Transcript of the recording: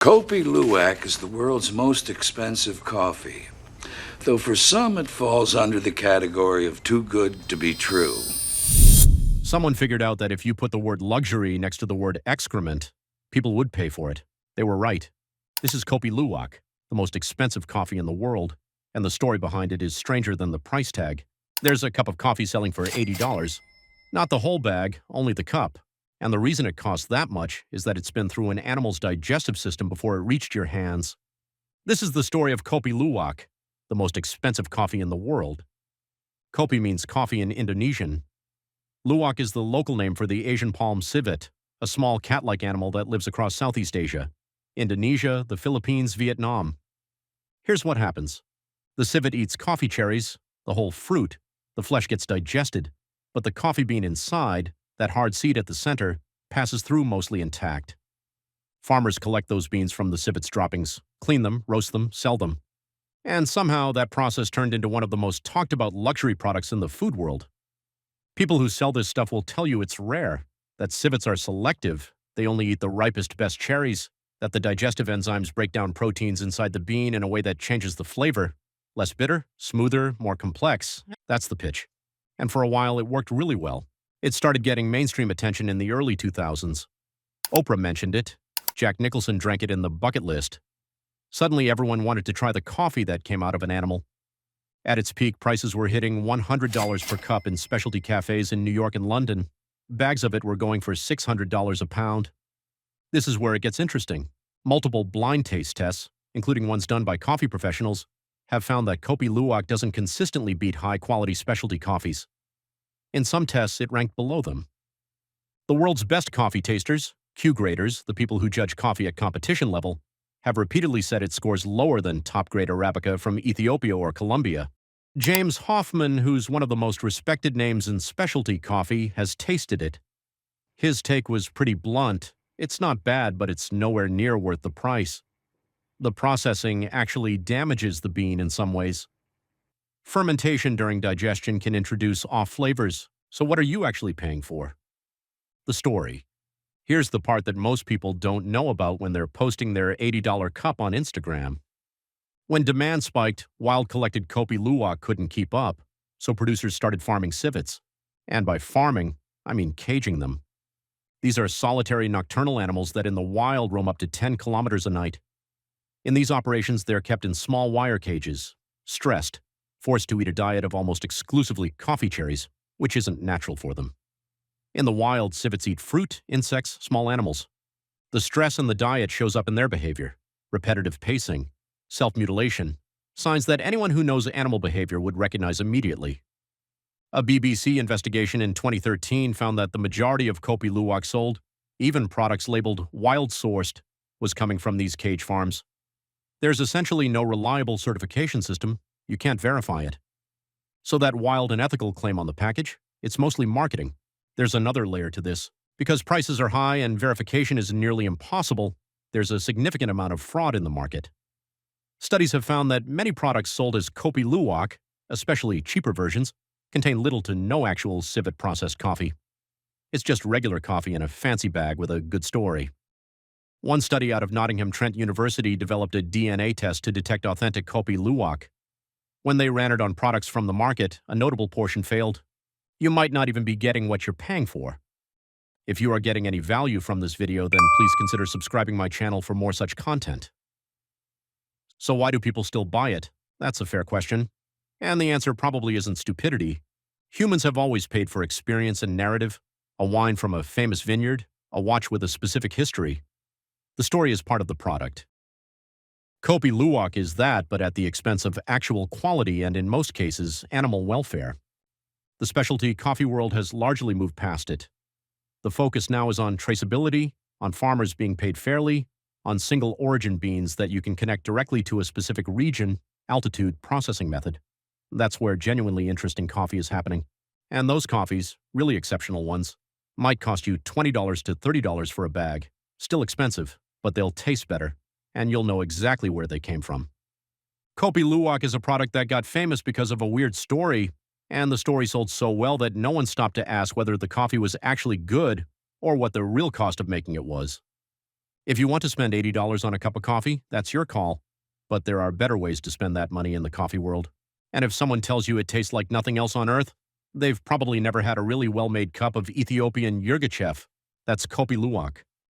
Kopi Luwak is the world's most expensive coffee, though for some it falls under the category of too good to be true. Someone figured out that if you put the word luxury next to the word excrement, people would pay for it. They were right. This is Kopi Luwak, the most expensive coffee in the world, and the story behind it is stranger than the price tag. There's a cup of coffee selling for $80. Not the whole bag, only the cup. And the reason it costs that much is that it's been through an animal's digestive system before it reached your hands. This is the story of Kopi Luwak, the most expensive coffee in the world. Kopi means coffee in Indonesian. Luwak is the local name for the Asian palm civet, a small cat-like animal that lives across Southeast Asia, Indonesia, the Philippines, Vietnam. Here's what happens. The civet eats coffee cherries, the whole fruit. The flesh gets digested, but the coffee bean inside, that hard seed at the center, passes through mostly intact. Farmers collect those beans from the civet's droppings, clean them, roast them, sell them. And somehow that process turned into one of the most talked about luxury products in the food world. People who sell this stuff will tell you it's rare, that civets are selective, they only eat the ripest, best cherries, that the digestive enzymes break down proteins inside the bean in a way that changes the flavor. Less bitter, smoother, more complex. That's the pitch. And for a while it worked really well. It started getting mainstream attention in the early 2000s. Oprah mentioned it. Jack Nicholson drank it in the bucket list. Suddenly everyone wanted to try the coffee that came out of an animal. At its peak, prices were hitting $100 per cup in specialty cafes in New York and London. Bags of it were going for $600 a pound. This is where it gets interesting. Multiple blind taste tests, including ones done by coffee professionals, have found that Kopi Luwak doesn't consistently beat high-quality specialty coffees. In some tests, it ranked below them. The world's best coffee tasters, Q-graders, the people who judge coffee at competition level, have repeatedly said it scores lower than top-grade Arabica from Ethiopia or Colombia. James Hoffman, who's one of the most respected names in specialty coffee, has tasted it. His take was pretty blunt. It's not bad, but it's nowhere near worth the price. The processing actually damages the bean in some ways. Fermentation during digestion can introduce off flavors, so what are you actually paying for? The story. Here's the part that most people don't know about when they're posting their $80 cup on Instagram. When demand spiked, wild-collected Kopi Luwak couldn't keep up, so producers started farming civets. And by farming, I mean caging them. These are solitary nocturnal animals that in the wild roam up to 10 kilometers a night. In these operations, they're kept in small wire cages, stressed, forced to eat a diet of almost exclusively coffee cherries, which isn't natural for them. In the wild, civets eat fruit, insects, small animals. The stress in the diet shows up in their behavior: repetitive pacing, self-mutilation, signs that anyone who knows animal behavior would recognize immediately. A BBC investigation in 2013 found that the majority of Kopi Luwak sold, even products labeled wild-sourced, was coming from these cage farms. There's essentially no reliable certification system. You can't verify it. So that wild and ethical claim on the package, it's mostly marketing. There's another layer to this. Because prices are high and verification is nearly impossible, there's a significant amount of fraud in the market. Studies have found that many products sold as Kopi Luwak, especially cheaper versions, contain little to no actual civet processed coffee. It's just regular coffee in a fancy bag with a good story. One study out of Nottingham Trent University developed a DNA test to detect authentic Kopi Luwak. When they ran it on products from the market, a notable portion failed. You might not even be getting what you're paying for. If you are getting any value from this video, then please consider subscribing my channel for more such content. So why do people still buy it? That's a fair question. And the answer probably isn't stupidity. Humans have always paid for experience and narrative, a wine from a famous vineyard, a watch with a specific history. The story is part of the product. Kopi Luwak is that, but at the expense of actual quality and, in most cases, animal welfare. The specialty coffee world has largely moved past it. The focus now is on traceability, on farmers being paid fairly, on single origin beans that you can connect directly to a specific region, altitude, processing method. That's where genuinely interesting coffee is happening. And those coffees, really exceptional ones, might cost you $20 to $30 for a bag. Still expensive, but they'll taste better, and you'll know exactly where they came from. Kopi Luwak is a product that got famous because of a weird story, and the story sold so well that no one stopped to ask whether the coffee was actually good or what the real cost of making it was. If you want to spend $80 on a cup of coffee, that's your call. But there are better ways to spend that money in the coffee world. And if someone tells you it tastes like nothing else on earth, they've probably never had a really well-made cup of Ethiopian yirgacheffe. That's Kopi Luwak.